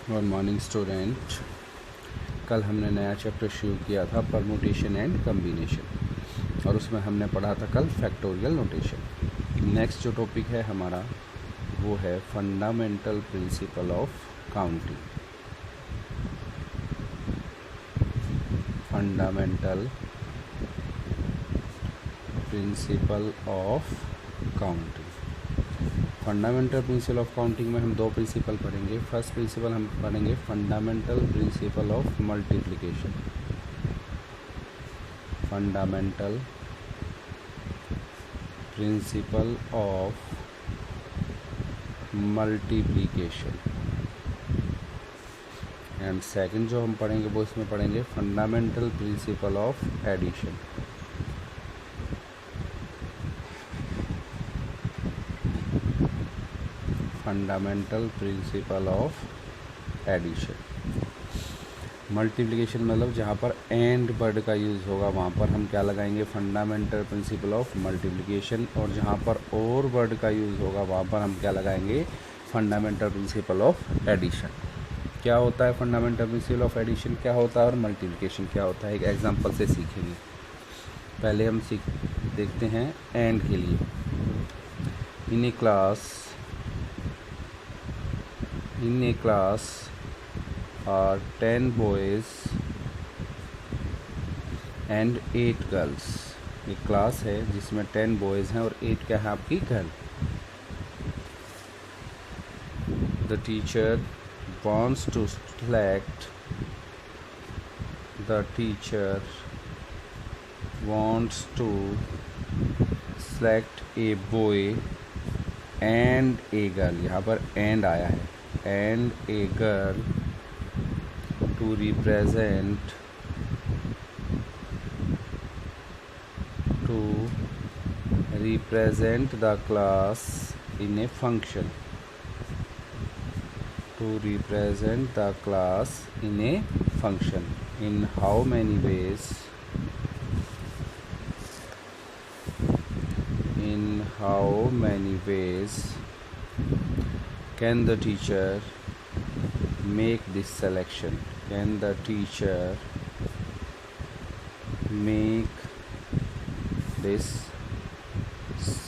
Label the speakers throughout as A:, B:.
A: और morning student, कल हमने नया चैप्टर शुरू किया था परमुटेशन एंड कम्बिनेशन, और उसमें हमने पढ़ा था कल फैक्टोरियल नोटेशन। नेक्स्ट जो टॉपिक है हमारा वो है fundamental principle of counting. Fundamental principle of counting. Fundamental principle of counting में हम दो प्रिंसिपल पढ़ेंगे। फर्स्ट प्रिंसिपल हम पढ़ेंगे fundamental principle of multiplication. Fundamental principle of multiplication. And second जो हम पढ़ेंगे वो इसमें पढ़ेंगे fundamental principle of addition. Fundamental principle of addition. Multiplication मतलब जहाँ पर एंड वर्ड का यूज़ होगा वहाँ पर हम क्या लगाएंगे, फंडामेंटल प्रिंसिपल ऑफ मल्टीप्लिकेशन, और जहाँ पर और वर्ड का यूज़ होगा वहाँ पर हम क्या लगाएंगे, फंडामेंटल प्रिंसिपल ऑफ एडिशन। क्या होता है फंडामेंटल प्रिंसिपल ऑफ एडिशन, क्या होता है, और मल्टीप्लिकेशन क्या होता है, एक एग्जांपल से सीखेंगे। पहले हम देखते हैं एंड के लिए। In a class are 10 boys and 8 girls। एक क्लास है जिसमें 10 बॉयज़ हैं और 8 क्या है आपकी girl. The teacher wants to select a boy and a girl। यहाँ पर and आया है, and a girl to represent the class in a function। To represent the class in a function। In how many ways can the teacher make this selection? Can the teacher make this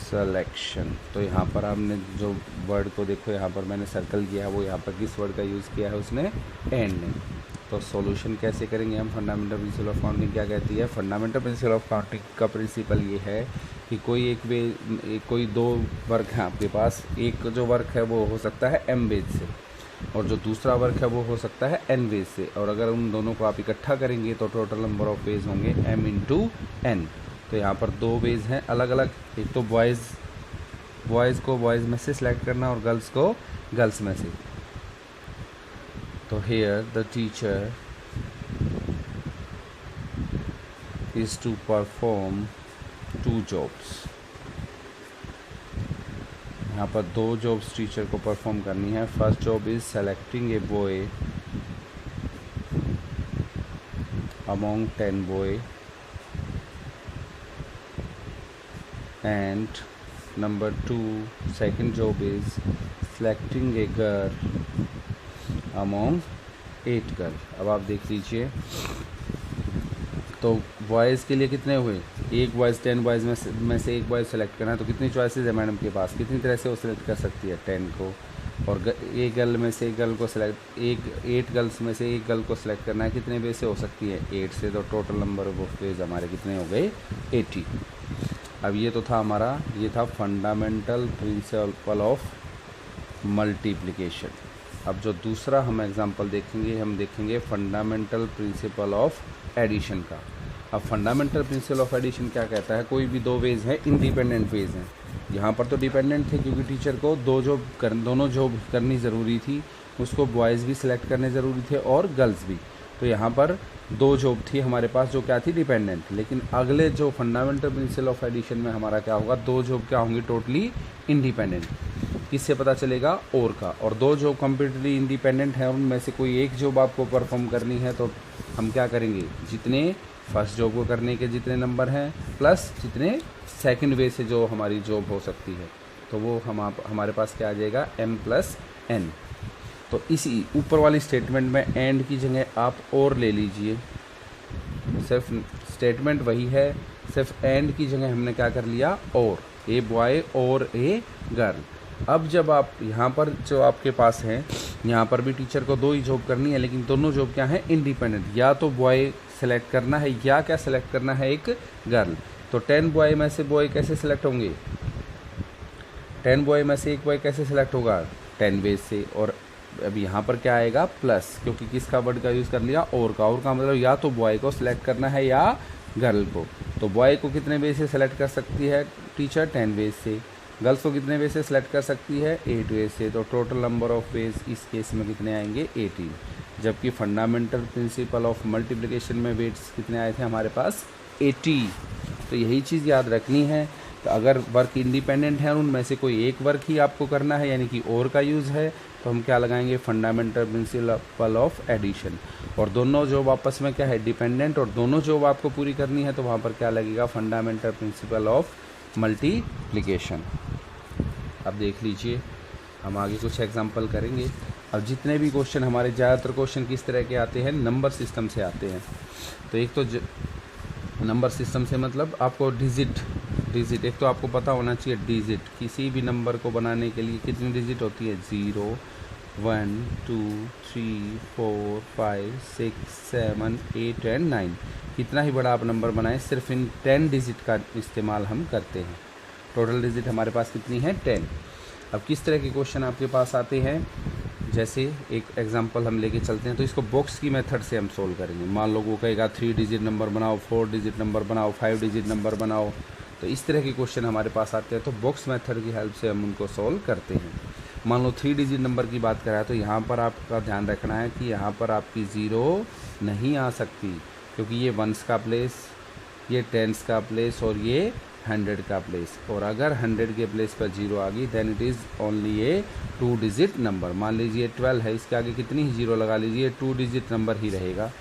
A: selection? तो यहाँ पर हमने जो word को देखो, यहाँ पर मैंने सर्कल किया है, वो यहाँ पर किस वर्ड का यूज़ किया है, उसने एंड ने। तो सॉल्यूशन कैसे करेंगे हम, फंडामेंटल प्रिंसिपल ऑफ काउंटिंग क्या कहती है। फंडामेंटल प्रिंसिपल ऑफ काउंटिंग का प्रिंसिपल ये है कि कोई दो वर्क हैं आपके पास। एक जो वर्क है वो हो सकता है m बेज से, और जो दूसरा वर्क है वो हो सकता है n वेज से, और अगर उन दोनों को आप इकट्ठा करेंगे तो टोटल नंबर ऑफ वेज होंगे m इंटू n। तो यहाँ पर दो वेज हैं अलग अलग, एक तो बॉयज़ को बॉयज़ में से सिलेक्ट करना और गर्ल्स को गर्ल्स में से। तो here the teacher is to perform 2 jobs. यहाँ पर 2 जॉब्स टीचर को परफॉर्म करनी है। First job is selecting a boy among 10 boy, and number 2 second job is selecting a girl among 8 girl. अब आप देख लीजिए, तो बॉयज़ के लिए कितने हुए, एक बॉयज़ 10 बॉयज़ में से एक बॉयज़ सेलेक्ट करना है, तो कितनी चॉइसेस है मैडम के पास, कितनी तरह से वो सिलेक्ट कर सकती है 10 को, और एक गर्ल में से एक गर्ल को सिलेक्ट, 8 गर्ल्स में से एक गर्ल को सिलेक्ट करना है, कितने वे से हो सकती है, 8 से। तो टोटल नंबर ऑफ वेज हमारे कितने हो गए, 80। अब ये तो था हमारा, ये था फंडामेंटल प्रिंसिपल ऑफ मल्टीप्लिकेशन। अब जो दूसरा हम एग्जांपल देखेंगे, हम देखेंगे फंडामेंटल प्रिंसिपल ऑफ एडिशन का। अब फंडामेंटल प्रिंसिपल ऑफ एडिशन क्या कहता है, कोई भी दो वेज हैं, इंडिपेंडेंट वेज हैं। यहाँ पर तो डिपेंडेंट थे क्योंकि टीचर को दोनों जॉब करनी ज़रूरी थी, उसको बॉयज़ भी सिलेक्ट करने ज़रूरी थे और गर्ल्स भी। तो यहाँ पर 2 जॉब थी हमारे पास जो क्या थी, डिपेंडेंट। लेकिन अगले जो फंडामेंटल प्रिंसिपल ऑफ एडिशन में हमारा क्या होगा, 2 जॉब क्या होंगी, टोटली इंडिपेंडेंट। किससे पता चलेगा, और का। और 2 जॉब कम्प्लीटली इंडिपेंडेंट है, उनमें से कोई एक जॉब आपको परफॉर्म करनी है, तो हम क्या करेंगे, जितने फर्स्ट जॉब को करने के जितने नंबर हैं प्लस जितने सेकंड वे से जो हमारी जॉब हो सकती है, तो वो हमारे पास क्या आ जाएगा, m + n। तो इसी ऊपर वाली स्टेटमेंट में एंड की जगह आप और ले लीजिए, सिर्फ स्टेटमेंट वही है, सिर्फ एंड की जगह हमने क्या कर लिया, और ए बॉय और ए गर्ल। अब जब आप यहाँ पर जो आपके पास है, यहाँ पर भी टीचर को 2 ही जॉब करनी है, लेकिन दोनों जॉब क्या है, इंडिपेंडेंट, या तो बॉय सेलेक्ट करना है या क्या सेलेक्ट करना है, एक गर्ल। तो 10 बॉय में से बॉय कैसे सेलेक्ट होंगे, 10 बॉय में से एक बॉय कैसे सेलेक्ट होगा, 10 वेज से। और अब यहाँ पर क्या आएगा, प्लस, क्योंकि किसका वर्ड का यूज़ कर लिया, और का मतलब या तो बॉय को सिलेक्ट करना है या गर्ल को। तो बॉय को कितने वेज से सेलेक्ट कर सकती है टीचर, 10 वेज से। गर्ल्स को कितने वेज से सेलेक्ट कर सकती है, 8 वेज से। तो टोटल नंबर ऑफ वेज इस केस में कितने आएंगे, 18। जबकि फंडामेंटल प्रिंसिपल ऑफ मल्टीप्लिकेशन में वेट्स कितने आए थे हमारे पास, 80। तो यही चीज़ याद रखनी है। तो अगर वर्क इंडिपेंडेंट है, उनमें से कोई एक वर्क ही आपको करना है, यानी कि और का यूज़ है, तो हम क्या लगाएंगे, फंडामेंटल प्रिंसिपल ऑफ एडिशन। और दोनों जॉब आपस में क्या है, डिपेंडेंट, और दोनों जॉब आपको पूरी करनी है, तो वहाँ पर क्या लगेगा, फंडामेंटल प्रिंसिपल ऑफ मल्टीप्लिकेशन। अब देख लीजिए, हम आगे कुछ एग्जांपल करेंगे। अब जितने भी क्वेश्चन हमारे, ज़्यादातर क्वेश्चन किस तरह के आते हैं, नंबर सिस्टम से आते हैं। तो एक तो नंबर सिस्टम से मतलब आपको डिजिट एक तो आपको पता होना चाहिए, डिजिट किसी भी नंबर को बनाने के लिए कितनी डिजिट होती है, 0 1 2 3 4 5 6 7 8 एंड 9। कितना ही बड़ा आप नंबर बनाएं, सिर्फ इन 10 डिजिट का इस्तेमाल हम करते हैं। टोटल डिजिट हमारे पास कितनी है, 10। अब किस तरह के क्वेश्चन आपके पास आते हैं, जैसे एक एग्जांपल हम लेके चलते हैं। तो इसको बॉक्स की मेथड से हम सोल्व करेंगे। मान लो वो कहेगा 3 डिजिट नंबर बनाओ, 4 डिजिट नंबर बनाओ, 5 डिजिट नंबर बनाओ। तो इस तरह के क्वेश्चन हमारे पास आते हैं, तो बॉक्स मेथड की हेल्प से हम उनको सोल्व करते हैं। मान लो 3 डिजिट नंबर की बात करें, तो यहाँ पर आपका ध्यान रखना है कि यहाँ पर आपकी 0 नहीं आ सकती, क्योंकि ये वंस का प्लेस, ये टेंस का प्लेस, और ये 100 का प्लेस। और अगर 100 के प्लेस पर 0 आ गई, then it is only a 2 digit number. मान लीजिए 12 है, इसके आगे कितनी ही 0 लगा लीजिए, 2 डिजिट नंबर ही रहेगा।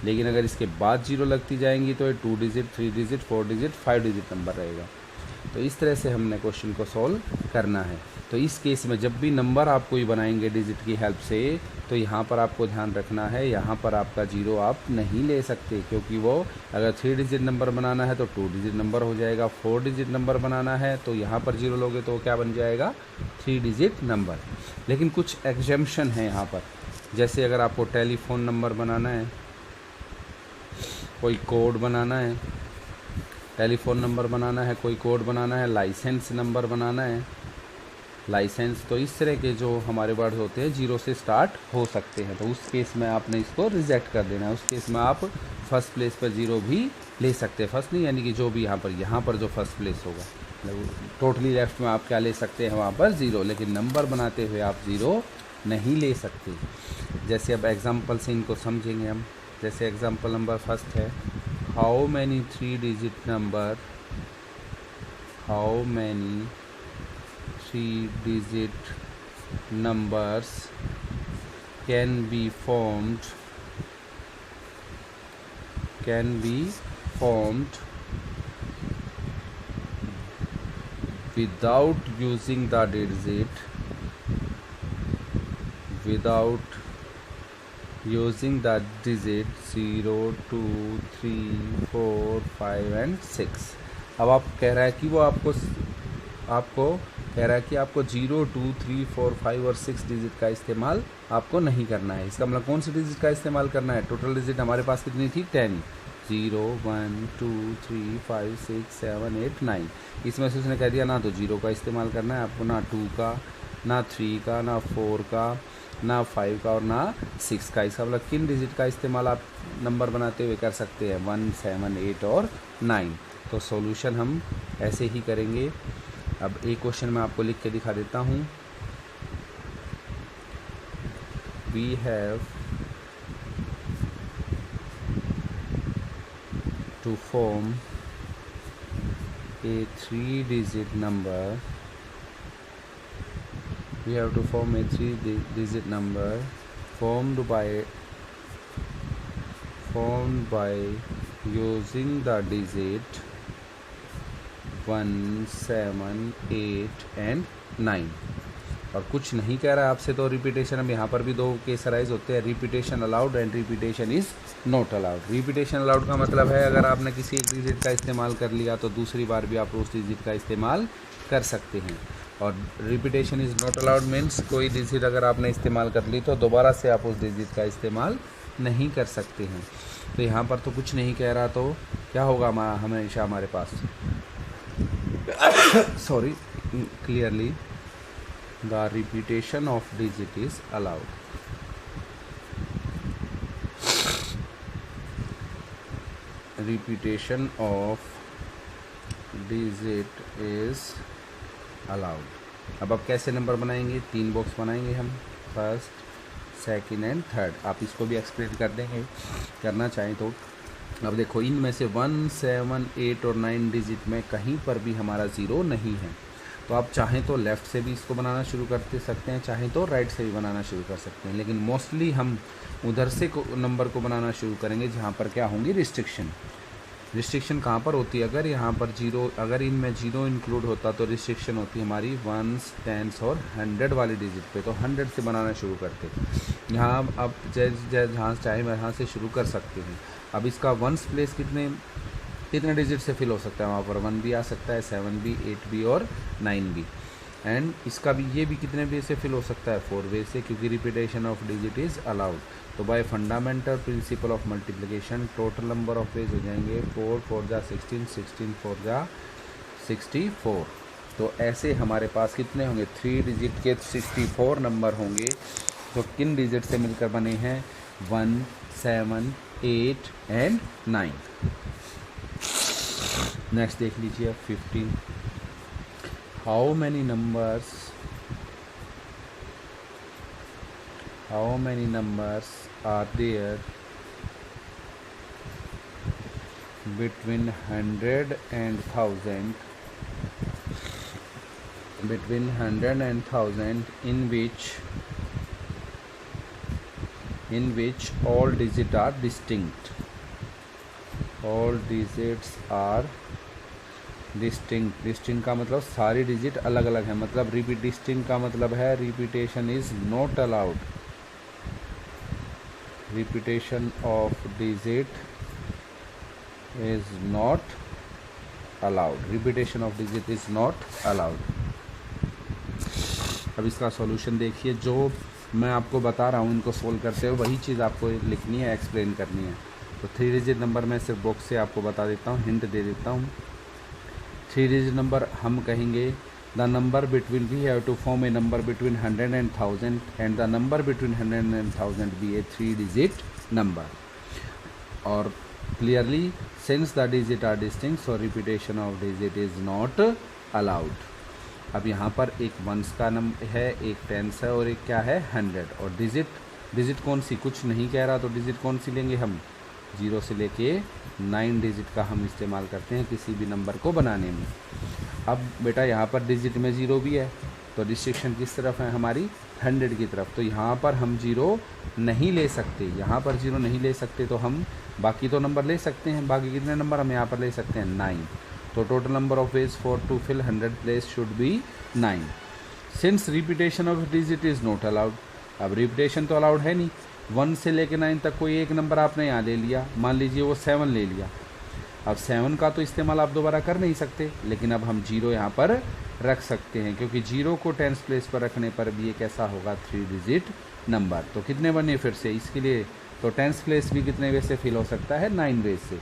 A: लेकिन अगर इसके बाद 0 लगती जाएंगी, तो ये 2 digit, 3 digit, 4 digit, 5 digit number रहेगा। तो इस तरह से हमने क्वेश्चन को सॉल्व करना है। तो इस केस में जब भी नंबर आप कोई बनाएंगे डिजिट की हेल्प से, तो यहाँ पर आपको ध्यान रखना है, यहाँ पर आपका 0 आप नहीं ले सकते, क्योंकि वो अगर 3 डिजिट नंबर बनाना है तो 2 डिजिट नंबर हो जाएगा, 4 डिजिट नंबर बनाना है तो यहाँ पर 0 लोगे तो क्या बन जाएगा, 3 डिजिट नंबर। लेकिन कुछ एग्जेम्पशन है यहाँ पर, जैसे अगर आपको टेलीफोन नंबर बनाना है, कोई कोड बनाना है, टेलीफोन नंबर बनाना है, कोई कोड बनाना है, लाइसेंस नंबर बनाना है, लाइसेंस, तो इस तरह के जो हमारे वर्ड होते हैं 0 से स्टार्ट हो सकते हैं। तो उस केस में आपने इसको रिजेक्ट कर देना है। उस केस में आप फर्स्ट प्लेस पर 0 भी ले सकते हैं, फर्स्ट नहीं, यानी कि जो भी यहाँ पर जो फर्स्ट प्लेस होगा, टोटली लेफ्ट में आप क्या ले सकते हैं, वहाँ पर 0, लेकिन नंबर बनाते हुए आप 0 नहीं ले सकते। जैसे अब एग्जाम्पल से इनको समझेंगे हम। जैसे एग्जाम्पल नंबर फर्स्ट है, how many 3 digit number, how many 3 digit numbers can be formed without using the digit, without using the digit 0 2 3 4 5 and 6। अब आप कह रहा है कि वो आपको कह रहा है कि आपको 0 2 3 4 5 और 6 डिजिट का इस्तेमाल आपको नहीं करना है। इसका मतलब कौन सी डिजिट का इस्तेमाल करना है, टोटल डिजिट हमारे पास कितनी थी, 10, 0 1 2 3 5 6 7 8 9। इसमें से उसने कह दिया ना तो 0 का इस्तेमाल करना है आपको, ना 2 का, ना 3 का, ना 4 का, ना 5 का, और ना 6 का। इसका मतलब किन डिजिट का इस्तेमाल आप नंबर बनाते हुए कर सकते हैं, 1 7 8 और 9। तो सॉल्यूशन हम ऐसे ही करेंगे। अब एक क्वेश्चन मैं आपको लिख के दिखा देता हूँ। We have to form a 3 digit number, we have to form a 3 digit number formed by using the digit 1 7 8 and 9। और कुछ नहीं कह रहा है आपसे, तो रिपीटेशन, अब यहाँ पर भी दो केस अराइज होते हैं, repetition allowed and repetition is not allowed. Repetition allowed का मतलब है अगर आपने किसी एक डिजिट का इस्तेमाल कर लिया तो दूसरी बार भी आप उस डिजिट का इस्तेमाल कर सकते हैं। और repetition is not allowed means कोई डिजिट अगर आपने इस्तेमाल कर ली तो दोबारा से आप उस डिजिट का इस्तेमाल नहीं कर सकते हैं। तो यहाँ पर तो कुछ नहीं कह रहा, तो क्या होगा हमेशा हमारे पास sorry clearly the repetition of digit is allowed। repetition of digit is allowed। अब आप कैसे नंबर बनाएंगे, 3 बॉक्स बनाएंगे हम, फर्स्ट, सेकंड एंड थर्ड। आप इसको भी एक्सप्लेन कर देंगे करना चाहें तो। अब देखो इनमें से 1, 7, 8 और 9 डिजिट में कहीं पर भी हमारा ज़ीरो नहीं है, तो आप चाहें तो लेफ़्ट से भी इसको बनाना शुरू कर सकते हैं, चाहें तो राइट से भी बनाना शुरू कर सकते हैं, लेकिन मोस्टली हम उधर से नंबर को बनाना शुरू करेंगे जहाँ पर क्या होंगी रिस्ट्रिक्शन। रिस्ट्रिक्शन कहाँ पर होती है, अगर यहाँ पर जीरो, अगर इनमें जीरो इंक्लूड होता तो रिस्ट्रिक्शन होती हमारी 1s, 10s और 100 वाली डिजिट पे, तो 100 से बनाना शुरू करते। यहाँ आप जहाँ चाहे वहाँ से शुरू कर सकते हैं। अब इसका 1s प्लेस कितने डिजिट से फिल हो सकता है, वहाँ पर 1 भी आ सकता है, 7 भी, 8 भी और 9 भी। एंड इसका भी, ये भी कितने वे से फिल हो सकता है, 4 वे से, क्योंकि repetition of digit is allowed. तो by fundamental principle of multiplication total number of ways हो जाएंगे 4 4 जा 16, 16 4 जा 64। तो ऐसे हमारे पास कितने होंगे, 3 डिजिट के 64 नंबर होंगे। तो किन डिजिट से मिलकर बने हैं, 1, 7, 8 एंड 9। नेक्स्ट देख लीजिए 15। How many numbers are there between 100 and 1000 in which all digits are distinct। all digits are distinct का मतलब सारी डिजिट अलग अलग है, मतलब डिस्टिंक्ट का मतलब है repetition is not allowed. Repetition of digit is not allowed. Repetition of digit is not allowed. अब इसका सॉल्यूशन देखिए, जो मैं आपको बता रहा हूँ इनको सोल्व करते हुए वही चीज़ आपको लिखनी है, एक्सप्लेन करनी है। तो 3 डिजिट नंबर में सिर्फ बॉक्स से आपको बता देता हूँ, हिंट दे देता हूँ। 3 डिजिट नंबर हम कहेंगे the number between, we have to form a number between 100 and 1000 and the number between 100 and 1000 be a 3 digit number. और clearly since the digit are distinct so repetition of digit is not allowed. अब यहाँ पर एक 1s का number है, एक 10s है और एक क्या है 100। और डिजिट कौन सी, कुछ नहीं कह रहा, तो डिजिट कौन सी लेंगे हम, 0 से लेके 9 डिजिट का हम इस्तेमाल करते हैं किसी भी नंबर को बनाने में। अब बेटा यहाँ पर डिजिट में 0 भी है, तो रिस्ट्रिक्शन किस तरफ है हमारी, 100 की तरफ। तो यहाँ पर हम 0 नहीं ले सकते, यहाँ पर 0 नहीं ले सकते, तो हम बाकी तो नंबर ले सकते हैं। बाकी कितने नंबर हम यहाँ पर ले सकते हैं, 9। तो total number of ways for to fill 100 place should be 9। Since repetition of digit is not allowed. अब रिपीटेशन तो अलाउड है नहीं, 1 से लेकर 9 तक कोई एक नंबर आपने यहाँ ले लिया, मान लीजिए वो 7 ले लिया। अब 7 का तो इस्तेमाल आप दोबारा कर नहीं सकते, लेकिन अब हम 0 यहाँ पर रख सकते हैं, क्योंकि 0 को 10s प्लेस पर रखने पर भी ये कैसा होगा, 3 डिजिट नंबर। तो कितने बने फिर से इसके लिए, तो 10s प्लेस भी कितने वे से फिल हो सकता है, 9 वे से।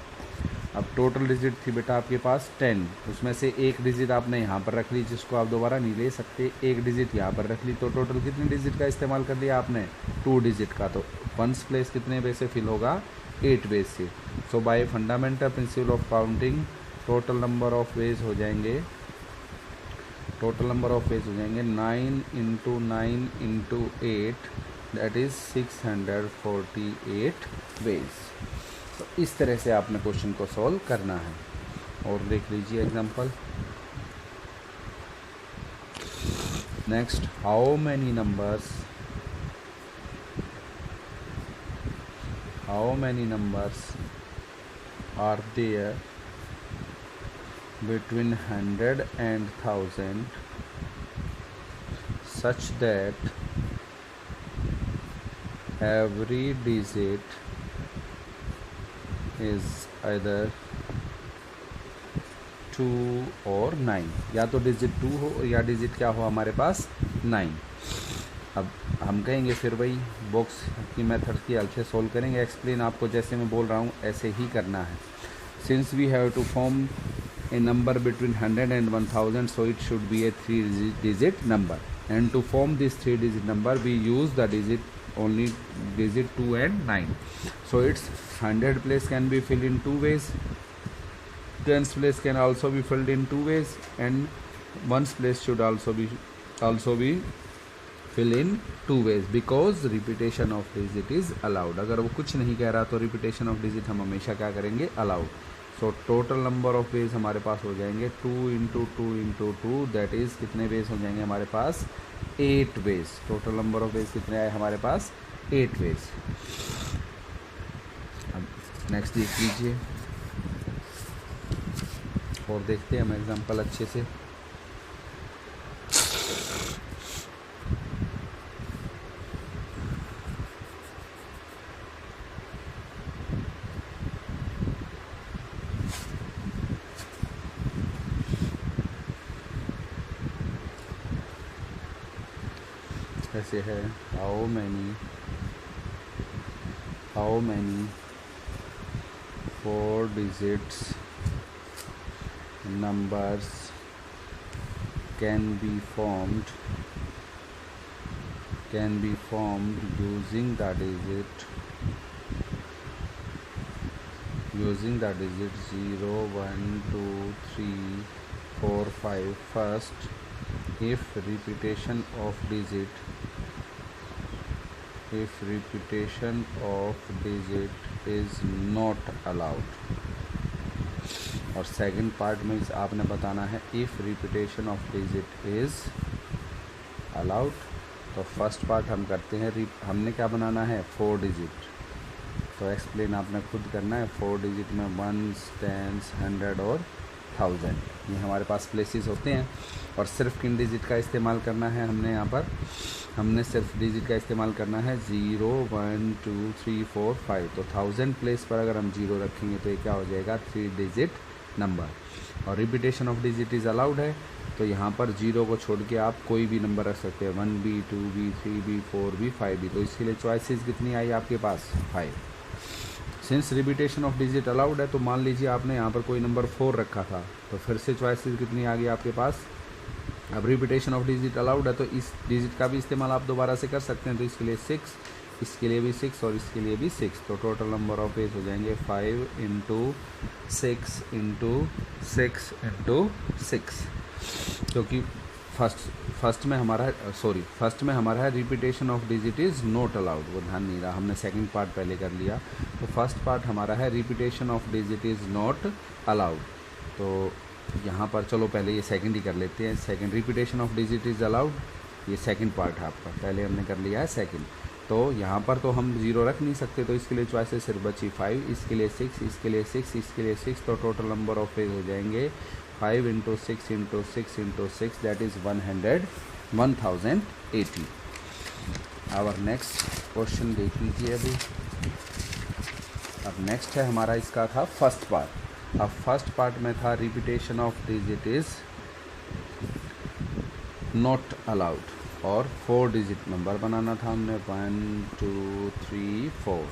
A: अब टोटल डिजिट थी बेटा आपके पास 10, उसमें से एक डिजिट आपने यहाँ पर रख ली जिसको आप दोबारा नहीं ले सकते, एक डिजिट यहाँ पर रख ली, तो टोटल कितने डिजिट का इस्तेमाल कर लिया आपने, 2 डिजिट का। तो 1s प्लेस कितने वे से फिल होगा, 8 वेज से। सो by fundamental principle of counting total number of ways हो जाएंगे, 9 × 9 × 8 दैट इज़ 648 वेज। तो इस तरह से आपने क्वेश्चन को सॉल्व करना है। और देख लीजिए example. Next, how many numbers are there between 100 and 1000 such that every digit is either 2 और 9, या तो डिजिट 2 हो या डिजिट क्या हो हमारे पास 9। अब हम कहेंगे फिर वही बॉक्स की मेथड की हेल्प से सोल्व करेंगे। एक्सप्लेन आपको जैसे मैं बोल रहा हूँ ऐसे ही करना है। Since we have to form a number between 100 and 1000, so it should be a 3-digit number, and to form this 3-digit number we use the only digit 2 and 9. So its 100 place can be filled in 2 ways, 10's place can also be filled in 2 ways, and 1's place should also be fill in 2 ways because repetition of digit is allowed। अगर वो कुछ नहीं कह रहा तो repetition of digit हम हमेशा क्या करेंगे, allowed। So total number of veg हमारे पास हो जाएंगे 2 × 2 × 2, दैट इज़ कितने वेज हो जाएंगे हमारे पास 8 ways. Total number of ways कितने आए हमारे पास 8 वेज। अब नेक्स्ट देख लीजिए और देखते हैं हम एग्जांपल अच्छे से। ऐसे है how many 4 digits numbers can be formed using the digit 0, 1, 2, 3, 4, 5 first if repetition of digit is not allowed। और सेकंड पार्ट में आपने बताना है if repetition of digit is allowed. तो फर्स्ट पार्ट हम करते हैं, हमने क्या बनाना है 4 डिजिट। तो एक्सप्लेन आपने खुद करना है। 4 डिजिट में 1s, 10s, 100 और 1000 ये हमारे पास प्लेसेस होते हैं। और सिर्फ किन डिजिट का इस्तेमाल करना है हमने सिर्फ डिजिट का इस्तेमाल करना है 0, 1, 2, 3, 4, 5। तो 1000 प्लेस पर अगर हम 0 रखेंगे तो ये क्या हो जाएगा 3 डिजिट नंबर। और repetition of digit is allowed है, तो यहाँ पर 0 को छोड़ के आप कोई भी नंबर रख सकते हैं, 1B, 2B, 3B, 4B, 5B। तो इसके लिए चॉइसेस कितनी आई आपके पास 5। Since repetition of digit allowed है तो मान लीजिए आपने यहाँ पर कोई नंबर 4 रखा था, तो फिर से चॉइसेस कितनी आ गई आपके पास। अब रिपीटेशन ऑफ डिजिट अलाउड है तो इस डिजिट का भी इस्तेमाल आप दोबारा से कर सकते हैं। तो इसके लिए 6, इसके लिए भी 6 और इसके लिए भी 6। तो टोटल नंबर ऑफ वेज हो जाएंगे 5 × 6 × 6 × 6। क्योंकि फर्स्ट में हमारा है repetition of digit is not allowed, वो ध्यान नहीं रहा, हमने सेकंड पार्ट पहले कर लिया। तो फर्स्ट पार्ट हमारा है repetition of digit is not allowed. तो यहाँ पर चलो पहले ये सेकंड ही कर लेते हैं। Second repetition of digit is allowed, ये सेकंड पार्ट है आपका, पहले हमने कर लिया है सेकंड। तो यहाँ पर तो हम 0 रख नहीं सकते, तो इसके लिए चॉइसेस सिर्फ बची 5, इसके लिए 6, इसके लिए 6, इसके लिए 6। तो टोटल नंबर ऑफ वेज हो जाएंगे 5 × 6 × 6 × 6, that is 1080। Our next question देख लीजिए अभी। अब नेक्स्ट है हमारा, इसका था फर्स्ट पार्ट। अब फर्स्ट पार्ट में था repetition of digit is not allowed, और 4 डिजिट नंबर बनाना था हमने 1, 2, 3, 4।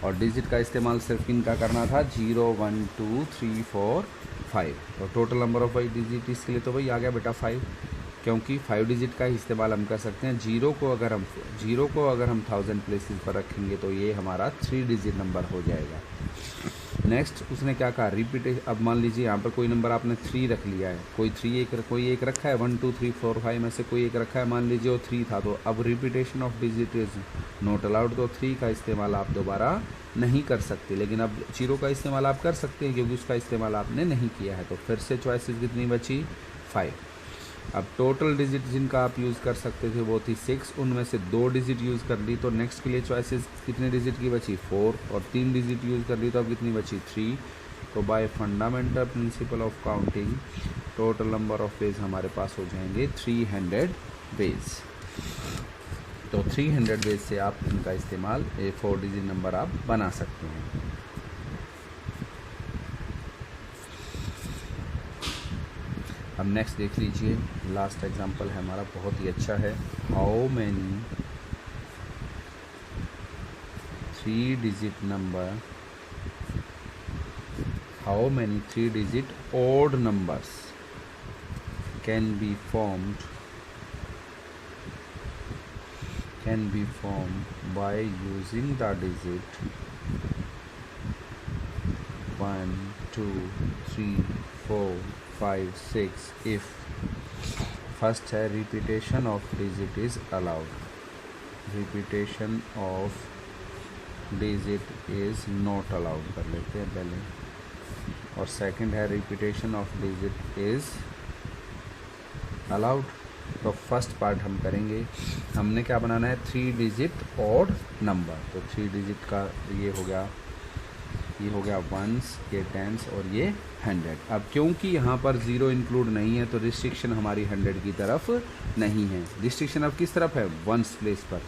A: और डिजिट का इस्तेमाल सिर्फ किन का करना था 0, 1, 2, 3, 4, 5। तो टोटल नंबर ऑफ भाई डिजिट इसके लिए तो वही आ गया बेटा 5, क्योंकि 5 डिजिट का ही इस्तेमाल हम कर सकते हैं। 0 को अगर हम 1000 प्लेसेस पर रखेंगे तो ये हमारा 3 डिजिट नंबर हो जाएगा। नेक्स्ट उसने क्या कहा रिपीटेशन। अब मान लीजिए यहाँ पर कोई नंबर आपने 3 रख लिया है, कोई एक रखा है, 1, 2, 3, 4, 5 में से कोई एक रखा है, मान लीजिए वो 3 था। तो अब repetition of digit is not allowed, तो 3 का इस्तेमाल आप दोबारा नहीं कर सकते। लेकिन अब 0 का इस्तेमाल आप कर सकते हैं क्योंकि उसका इस्तेमाल आपने नहीं किया है। तो फिर से चॉइसेस कितनी बची 5। अब टोटल डिजिट जिनका आप यूज़ कर सकते थे वो थी 6, उनमें से 2 डिजिट यूज़ कर ली। तो नेक्स्ट के लिए चॉइसेस कितने डिजिट की बची 4, और 3 डिजिट यूज़ कर ली तो अब कितनी बची 3। तो by fundamental principle of counting total number of veg हमारे पास हो जाएंगे 300 वेज। तो 300 बेस से आप इनका इस्तेमाल 4 डिजिट नंबर आप बना सकते हैं। अब नेक्स्ट देख लीजिए, लास्ट एग्जांपल है हमारा, बहुत ही अच्छा है। How many 3 digit number, how many 3 digit odd numbers can be formed by using the digit 1 2 3 4 5 6 if first है repetition of digit is allowed, repetition of digit is not allowed कर लेते हैं पहले, और सेकंड है repetition of digit is allowed. तो first part हम करेंगे, हमने क्या बनाना है 3 डिजिट ऑड नंबर, तो 3 डिजिट का ये हो गया वंस, ये टेंस और ये 100। अब क्योंकि यहाँ पर 0 इंक्लूड नहीं है तो रिस्ट्रिक्शन हमारी 100 की तरफ नहीं है, रिस्ट्रिक्शन अब किस तरफ है, वंस प्लेस पर।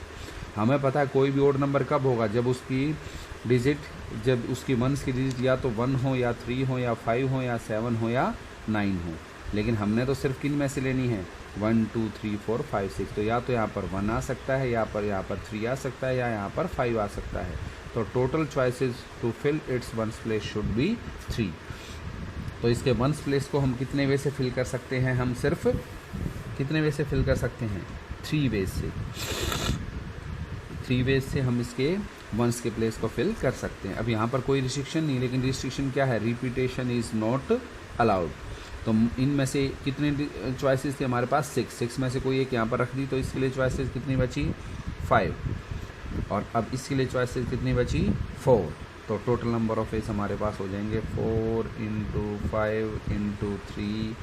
A: हमें पता है कोई भी ऑड नंबर कब होगा, जब उसकी वंस की डिजिट या तो 1 हो या 3 हो या 5 हो या 7 हो या 9 हो, लेकिन हमने तो सिर्फ किन में से लेनी है 1 2 3 4 5 6, तो या तो यहाँ पर 1 आ सकता है, यहाँ पर 3 आ सकता है, या यहाँ पर 5 आ सकता है। तो total choices to fill its ones place should be 3। तो इसके वंस प्लेस को हम कितने वे से फिल कर सकते हैं, हम सिर्फ कितने वे से फिल कर सकते हैं 3 वेज से, 3 वेज से हम इसके वंस के प्लेस को फिल कर सकते हैं। अब यहाँ पर कोई रिस्ट्रिक्शन नहीं, लेकिन रिस्ट्रिक्शन क्या है, रिपीटेशन इज़ नॉट अलाउड। तो इनमें से कितने चॉइसेस थे हमारे पास 6 में से कोई एक यहाँ पर रख दी, तो इसके लिए चॉइसेस कितनी बची 5, और अब इसके लिए चॉइसेस कितनी बची 4। तो टोटल नंबर ऑफ वेज हमारे पास हो जाएंगे 4 × 5 × 3,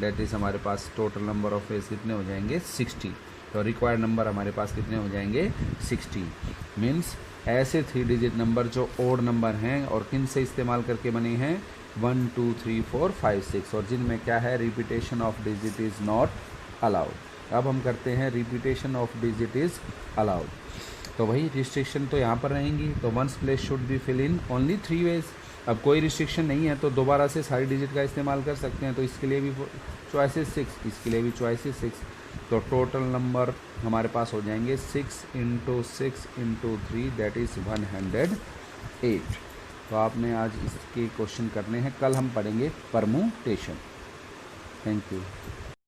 A: डेट इज़ हमारे पास टोटल नंबर ऑफ वेज कितने हो जाएंगे 60। तो रिक्वायर्ड नंबर हमारे पास कितने हो जाएंगे 60। मीन्स ऐसे 3 डिजिट नंबर जो ओड नंबर हैं और किन से इस्तेमाल करके बने हैं 1 2 3 4 5 6, और जिनमें क्या है repetition of digit is not allowed. अब हम करते हैं repetition of digit is allowed. तो वही रिस्ट्रिक्शन तो यहाँ पर रहेंगी, तो ones place should be fill in only 3 ways. अब कोई रिस्ट्रिक्शन नहीं है तो दोबारा से सारी डिजिट का इस्तेमाल कर सकते हैं, तो इसके लिए भी चॉइसेस 6, इसके लिए भी चॉइसेस 6। तो टोटल नंबर हमारे पास हो जाएंगे 6 × 6 × 3, दैट इज़ 108। तो आपने आज इसके क्वेश्चन करने हैं, कल हम पढ़ेंगे परमुटेशन। Thank you.